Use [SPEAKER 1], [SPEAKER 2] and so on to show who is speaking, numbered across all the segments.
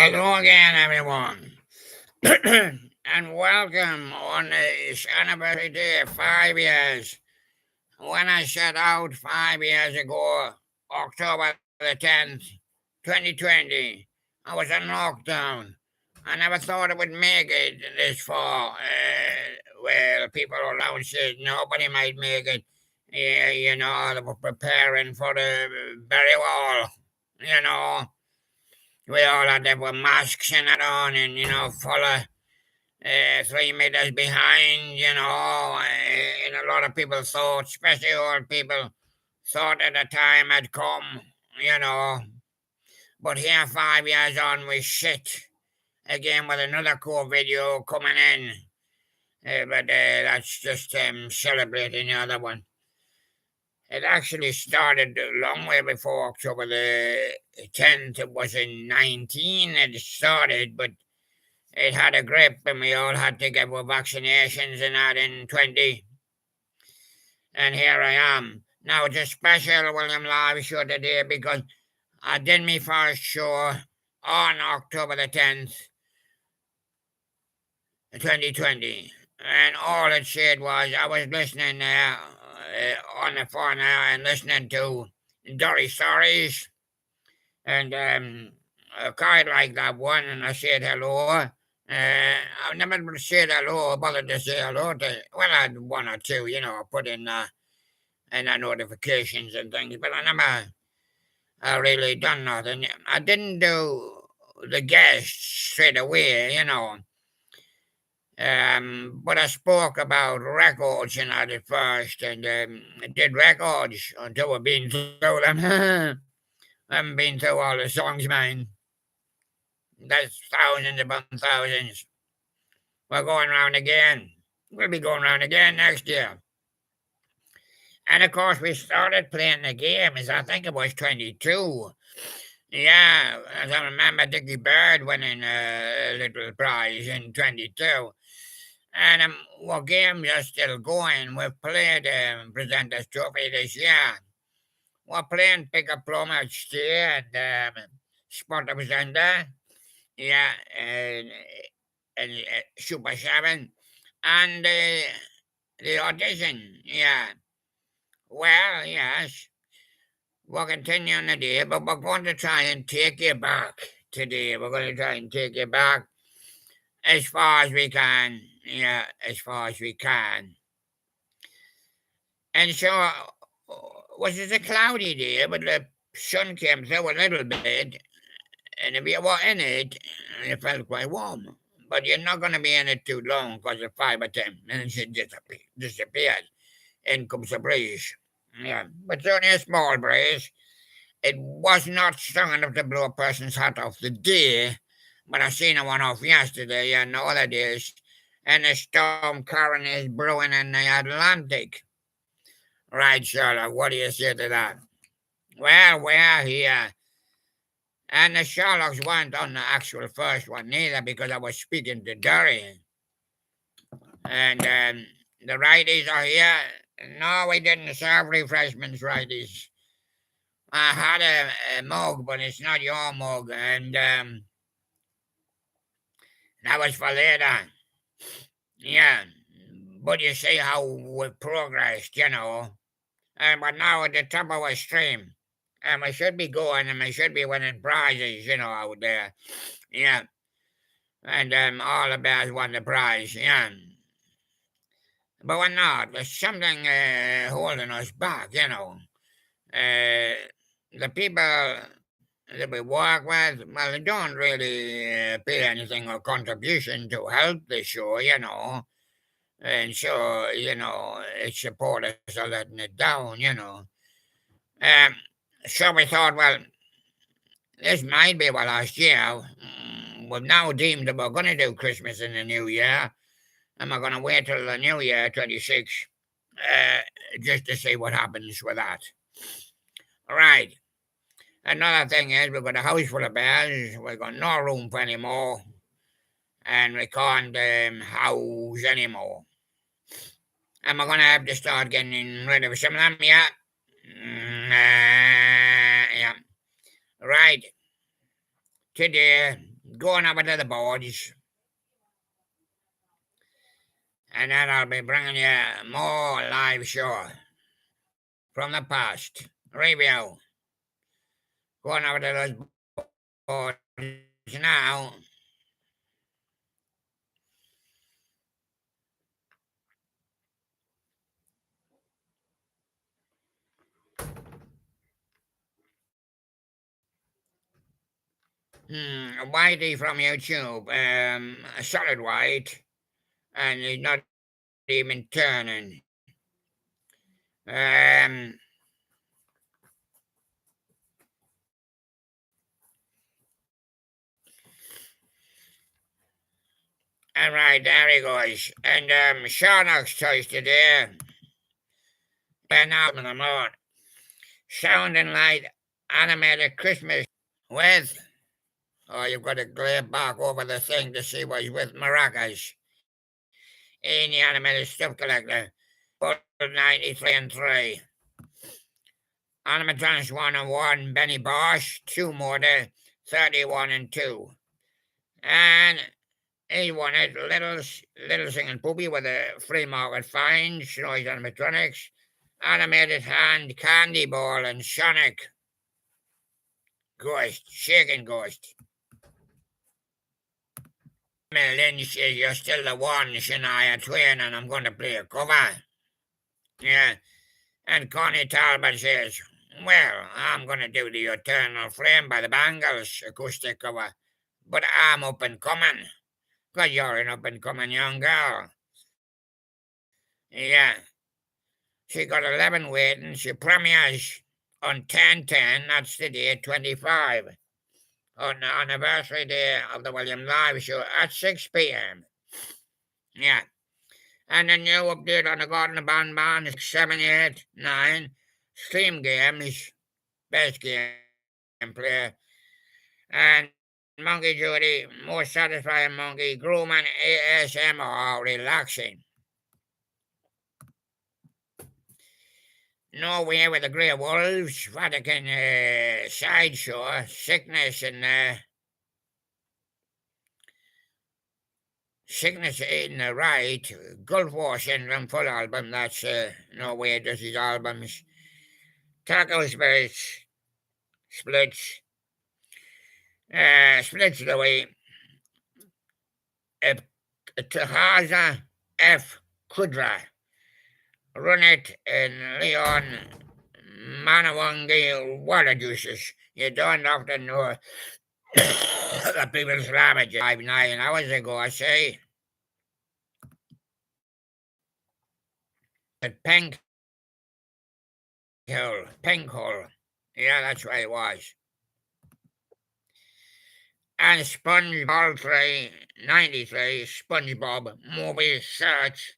[SPEAKER 1] Hello again, everyone, and welcome on this anniversary day, 5 years. When I set out 5 years ago, October the 10th, 2020, I was in lockdown. I never thought I would make it this far. Well, people around said nobody might make it. Yeah, they were preparing for the very wall, you know. We all had to have masks and that on, and follow 3 meters behind. And a lot of people thought, especially old people, thought that the time had come. You know, but here 5 years on, we shit again with another cool video coming in. But that's just celebrating the other one. It actually started a long way before October the 10th. It was in 19 it started, but it had a grip and we all had to get our vaccinations and that in 20. And here I am. Now it's a special William Live show today because I did my first show on October the 10th, 2020. And all it said was I was listening there on the phone now and listening to Dory Stories. And I quite like that one, and I said hello. I never said hello, bothered to say hello to, well, I had one or two, I put in the notifications and things, but I never really done nothing. I didn't do the guests straight away. But I spoke about records and that at first, and did records until I've been through them. I haven't been through all the songs, man. That's thousands upon thousands. We're going round again. We'll be going round again next year. And of course, we started playing the games. I think it was 22. Yeah, as I remember, Dickie Bird winning a little prize in 22. And what games are still going? We've played Presenters Trophy this year. We're playing Pick a Plum at Stay and Spot the Presenter. Yeah, and Super 7. And the audition, yeah. Well, yes, we're continuing today, but we're going to try and take you back today. We're going to try and take you back as far as we can. Yeah, as far as we can. And so, was it a cloudy day, but the sun came through a little bit, and if you were in it, it felt quite warm. But you're not going to be in it too long because it's 5 or 10 minutes it disappeared. In comes a breeze. Yeah, but it's only a small breeze. It was not strong enough to blow a person's hat off the day, but I seen one off yesterday and the other days, and the storm current is brewing in the Atlantic. Right, Sherlock, what do you say to that? Well, we're here. And the Sherlocks weren't on the actual first one neither because I was speaking to Derry. And the righties are here. No, we didn't serve refreshments, righties. I had a mug, but it's not your mug, and that was for later. Yeah, but you see how we progressed. But now at the top of our stream, and we should be going, and we should be winning prizes, out there. Yeah, and all the bears won the prize. Yeah, but we're not. There's something holding us back. The people that we work with, well, they don't really pay anything or contribution to help the show. And so, its supporters are letting it down. Um, so we thought, well, this might be our last year. We've now deemed that we're going to do Christmas in the new year, and we're going to wait till the new year, 26, just to see what happens with that. Right. Another thing is we've got a house full of bears. We've got no room for any more. And we can't house anymore. And we're going to have to start getting rid of some of them, yeah. Yeah. Right. Today, going over to the boards. And then I'll be bringing you more live show from the past. Review. Going over to those boards now. Whitey from YouTube, solid white, and he's not even turning. And right, there he goes. And Sharnock's choice today. Ben out in the moon. Sounding like animated Christmas with. Oh, you've got to glare back over the thing to see what he's with maracas. In the animated stuff collector. 93 and 3. Animatronics 1 and 1. Benny Bosch. 2 more there. 31 and 2. And he wanted Little Singing Poopy with a free market find. Snowy's Animatronics. Animated Hand, Candy Ball, and Sonic. Ghost. Shaking Ghost. Lynch says you're still the one, Shania Twain, and I'm going to play a cover. Yeah. And Connie Talbot says, well, I'm going to do the Eternal Flame by the Bangles acoustic cover, but I'm up and coming, because you're an up and coming young girl. Yeah. She got 11 waiting. She premieres on 10/10, that's the day 25. On the anniversary day of the William Live show at 6 p.m. Yeah. And the new update on the Gordon Band is 789. Stream Games, best game player. And Monkey Judy, more satisfying monkey, grooming ASMR, relaxing. Norway with the Grey Wolves, Vatican sideshow, sickness and Sickness in the Right, Gulf War Syndrome full album, that's Norway does his albums. Taco Spirits, Splits, Splits the way. Tahaza F. Kudra, Run It in Leon Manawangi Water Juices. You don't often know the people's ravage 5-9 hours ago, I say. At Pink Hole. Yeah, that's where it was. And SpongeBob 93, SpongeBob movie search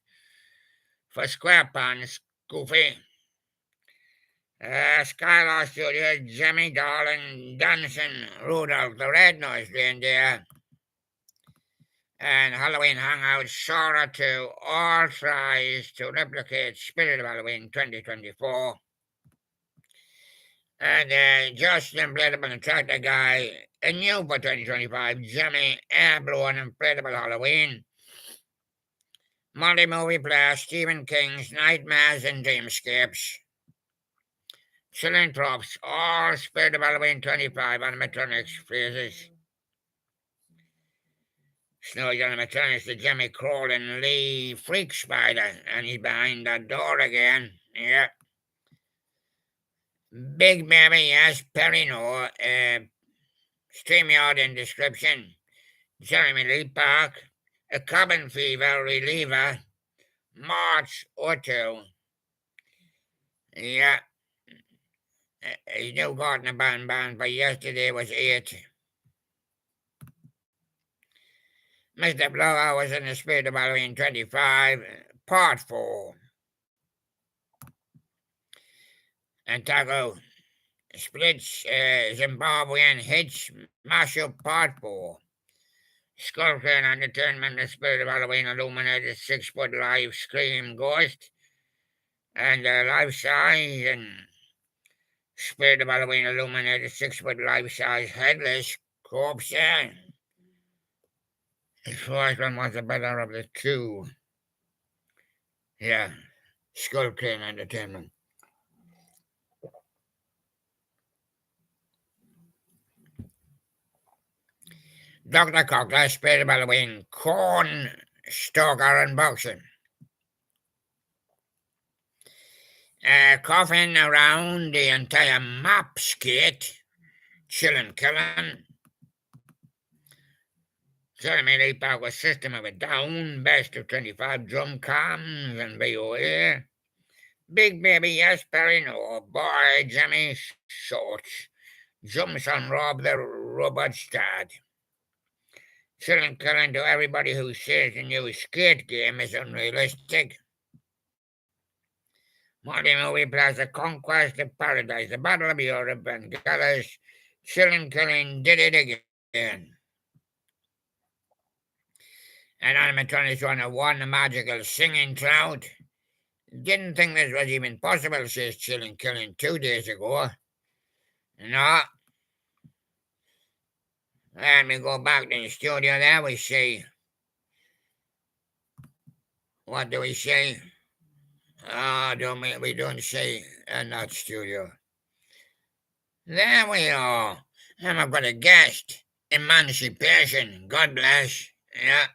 [SPEAKER 1] for SquarePants, Goofy. Skylar Studios, Jimmy Darling, Dancing, Rudolph the Red-Nosed Reindeer, and Halloween Hangout, Sora 2, all tries to replicate Spirit of Halloween 2024. And Justin Inflatable and Tractor Guy, a new for 2025, Jimmy Airblowing Inflatable Halloween. Multi-movie player, Stephen King's Nightmares and Dreamscapes. Philanthropes, all Spirit of Halloween 25 animatronics phrases. Snowy animatronics, the Jimmy Crawling Lee Freak Spider, and he's behind that door again. Yeah. Big Baby, yes, Perry no. StreamYard in description. Jeremy Lee Park, a cabin fever reliever, March or 2. Yeah. His new Gardner Band for yesterday was 8. Mr. Blower was in the Spirit of Halloween 25, Part 4. And Taco Splits, Zimbabwean Hits, Mashup Part 4. Sculpture and Entertainment, the Spirit of Halloween illuminated 6-foot live Scream Ghost. And life size and Spirit of Halloween illuminated 6-foot life size headless corpse. The first one was the better of the two. Yeah, Skull Crane Entertainment. Dr. Cockler spelled by the way in corn, stoker, and boxing. Coughing around the entire map skate, chillin' killin'. Ceremony power system of a down, best of 25 drum cams and VOA. Big baby yes, Perry, no boy, Jimmy Shorts. Jumps on Rob the Robot Stad. Chillin' killin' to everybody who says the new skate game is unrealistic. Marty movie plus the Conquest of Paradise, the Battle of Europe, and Gallus. Chillin' killin' did it again. And animatronics won the magical singing trout. Didn't think this was even possible, says Chillin' Killin' 2 days ago. No. Let me go back to the studio there, we see. What do we say? We don't say in that studio. There we are. And I've got a guest. Emancipation. God bless. Yeah.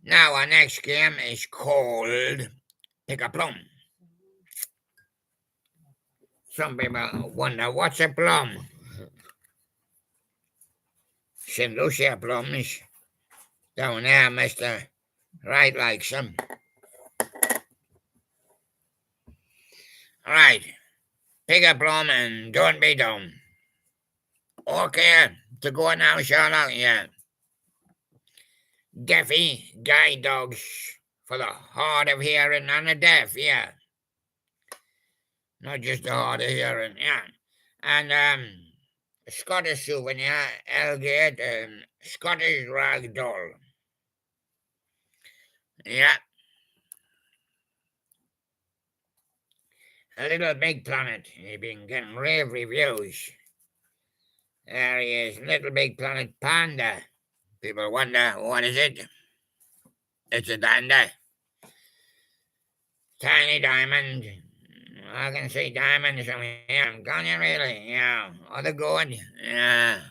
[SPEAKER 1] Now our next game is called Pick a Plum. Some people wonder what's a plum. St. Lucia plums. Down there, Mr. Right likes them. Right. Pick a plum and don't be dumb. Okay, to go now, Sherlock, yeah. Deafy guide dogs for the hard of hearing and the deaf, yeah. Not just the hard of hearing, yeah. And Scottish souvenir, Elgate, Scottish rag doll. Yeah. A Little Big Planet. He's been getting rave reviews. There he is, Little Big Planet Panda. People wonder, what is it? It's a dander. Tiny diamond. I can see diamonds from here. Can you really? Yeah. Are they good? Yeah.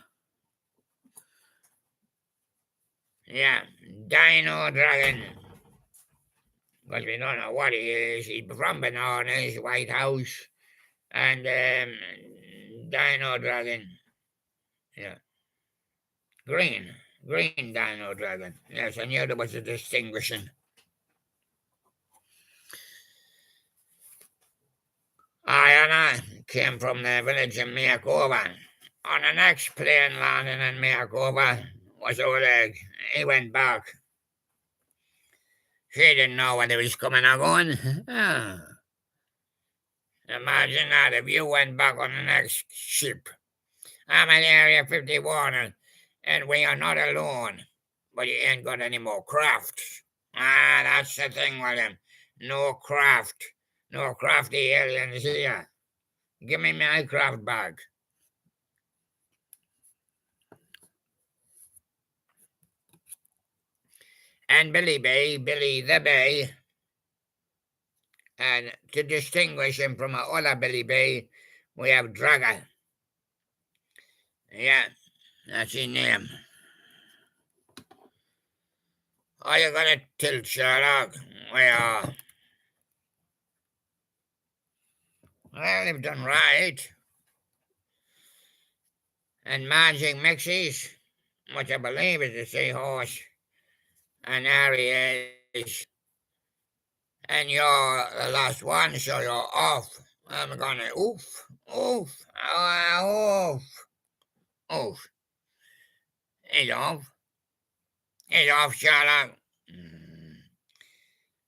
[SPEAKER 1] Yeah. Dino Dragon. But we don't know what he is. He's from Bananas, White House. And Dino Dragon. Yeah. Green Dino Dragon. Yes, I knew there was a distinguishing. I came from the village of Miakova. On the next plane landing in Miakova was Oleg. He went back. She didn't know whether he was coming or going. Imagine that if you went back on the next ship. I'm in Area 51 and we are not alone. But you ain't got any more crafts. That's the thing with him. No craft. No crafty aliens here. Give me my craft back. And Billy the Bay. And to distinguish him from our other Billy Bay, we have Draga. Yeah, that's his name. Are you gonna tilt, Sherlock? Well, they've done right. And magic mixes, which I believe is the seahorse. And there he is. And you're the last one, so you're off. I'm gonna oof. He's off. He's off, Sherlock.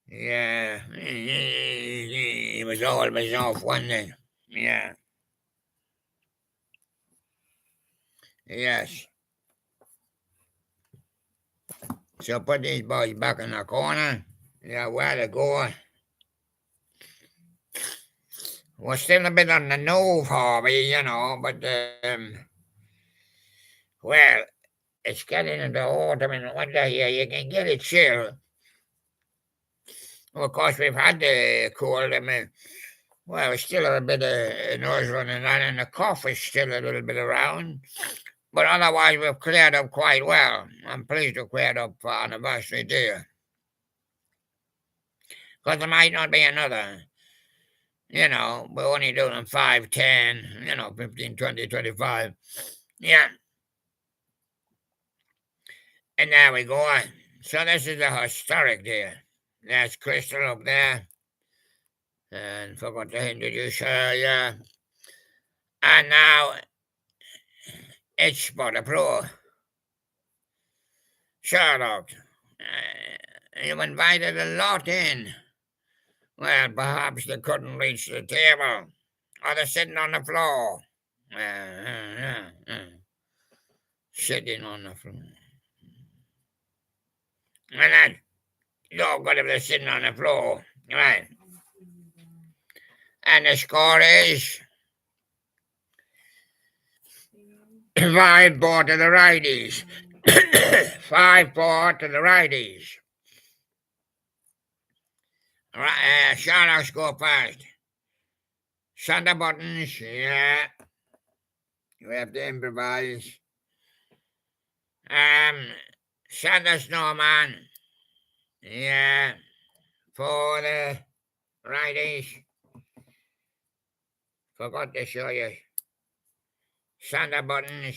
[SPEAKER 1] Yeah, he was always off, wasn't he? Yeah. Yes. So put these boys back in the corner. Yeah, where to go. We're still a bit on the nose hobby, but well, it's getting into autumn and winter here. You can get a chill. Well, of course, we've had the cold. I mean, well, we still have a bit of nose running on, and the cough is still a little bit around. But otherwise, we've cleared up quite well. I'm pleased to cleared up for Anniversary Day. Because there might not be another. We're only doing 5, 10, 15, 20, 25. Yeah. And there we go. So this is a historic day. There's Crystal up there. And forgot to introduce her, yeah. And now it's Spotter Pro. Sherlock, you invited a lot in. Well, perhaps they couldn't reach the table. Or they're sitting on the floor. Sitting on the floor. And that's no good if they're sitting on the floor. Right. And the score is 5-4 to the righties. 5-4 to the righties. Right, Sherlock's go first. Center buttons, yeah. We have to improvise. Santa Snowman, yeah. For the righties. Forgot to show you. Santa buttons.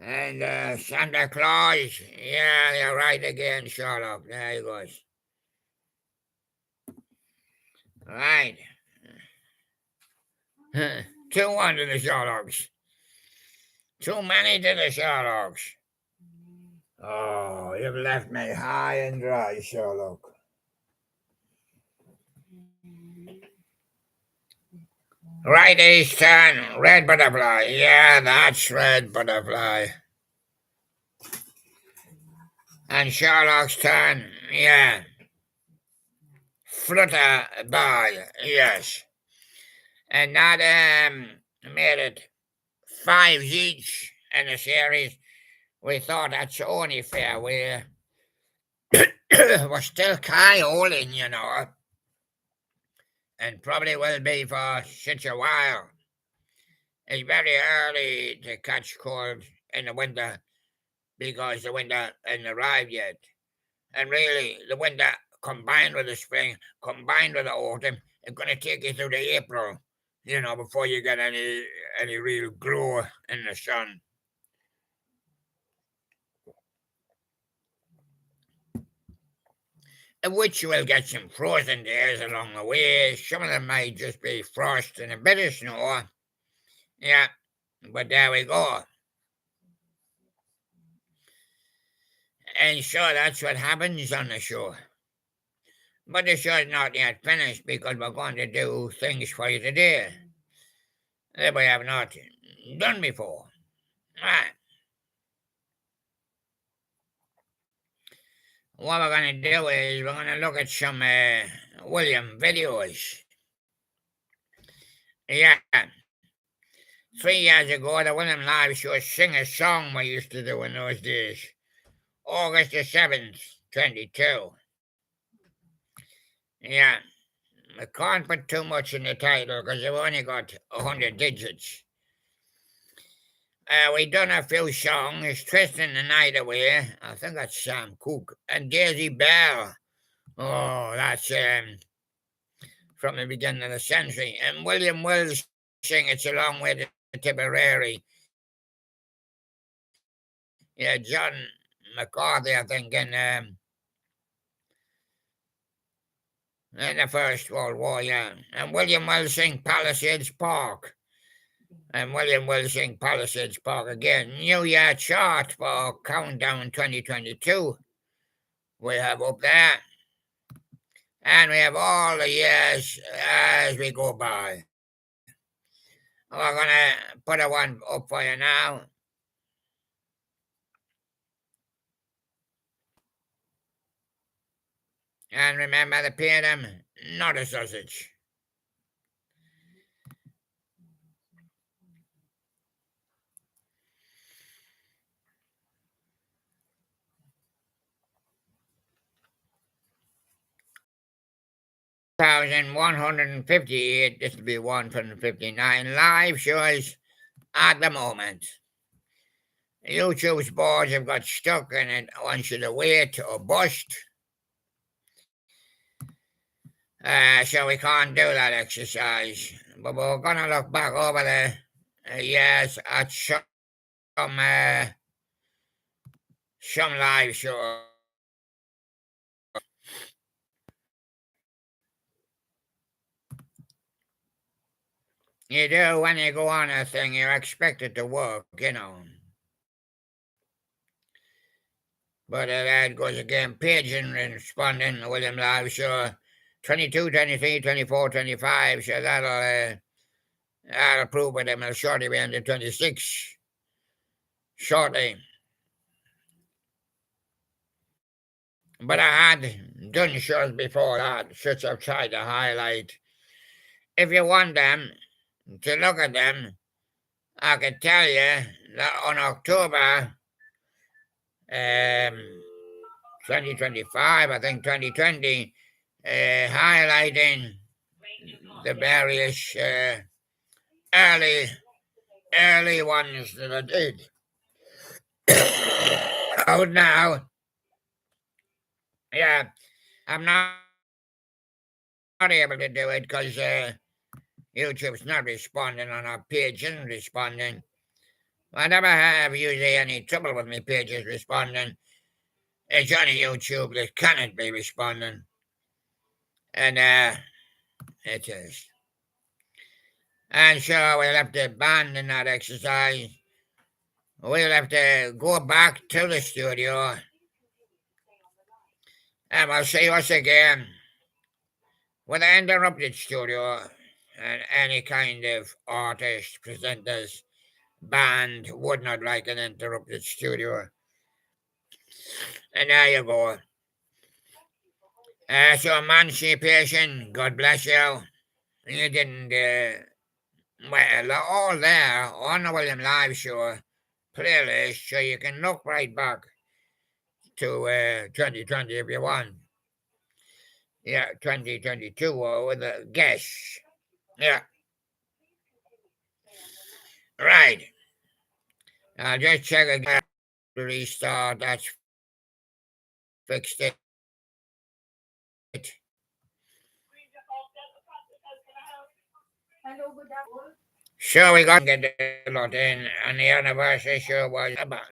[SPEAKER 1] And Santa Claus. Yeah, you're right again, Sherlock. There he goes. Right. 2-1 to the Sherlocks. Too many to the Sherlocks. Oh, you've left me high and dry, Sherlock. Righty's turn. Red butterfly. Yeah, that's red butterfly. And Sherlock's turn. Yeah. Flutter by. Yes. And that made it 5 each in the series. We thought that's only fair. We're still cajoling, and probably will be for such a while. It's very early to catch cold in the winter because the winter hasn't arrived yet. And really, the winter combined with the spring, combined with the autumn, is going to take you through the April, before you get any real glow in the sun. Which you will get some frozen days along the way. Some of them might just be frost and a bit of snow. Yeah, but there we go. And so that's what happens on the show. But the show's not yet finished because we're going to do things for you today that we have not done before. Right. What we're going to do is we're going to look at some William videos. Yeah. 3 years ago, the William Live Show Sing a Song we used to do in those days. August the 7th, 22. Yeah. I can't put too much in the title because I've only got 100 digits. We done a few songs, Twisting the Night Away. I think that's Sam Cooke. And Daisy Bell. Oh, that's from the beginning of the century. And William Wills sing It's a Long Way to Tipperary. Yeah, John McCarthy, I think, in the First World War, yeah. And William Wills sing Palisades Park. And William will sing Palisades Park again. New Year chart for Countdown 2022. We have up there. And we have all the years as we go by. We're going to put a one up for you now. And remember the PM, not a sausage. 2,158, this will be 159 live shows at the moment. YouTube's boards have got stuck and it wants you to wait or bust. So we can't do that exercise. But we're going to look back over the years at some live shows. You do, when you go on a thing, you're expected to work, you know. But that goes again. Pigeon responding to William Live Show 22, 23, 24, 25. So that'll prove with him. He'll shortly be under 26. Shortly. But I had done shows before that, which I've tried to highlight. If you want them to look at them, I can tell you that on October 2025, I think 2020, highlighting the various early ones that I did. Out now, yeah, I'm not able to do it because YouTube's not responding on our page, isn't responding. I never have usually any trouble with my pages responding. It's only YouTube that cannot be responding. And it is. And so we'll have to abandon that exercise. We'll have to go back to the studio. And we'll see us again with an interrupted studio and any kind of artist, presenters, band would not like an interrupted studio. And there you go. So Emancipation, God bless you. You didn't, well, all there on the William Live Show playlist, so you can look right back to 2020 if you want. Yeah, 2022 with a guess. Yeah. Right. I'll just check again. Restart, that's fixed it. Sure, we got to get the lot in, and the anniversary show was about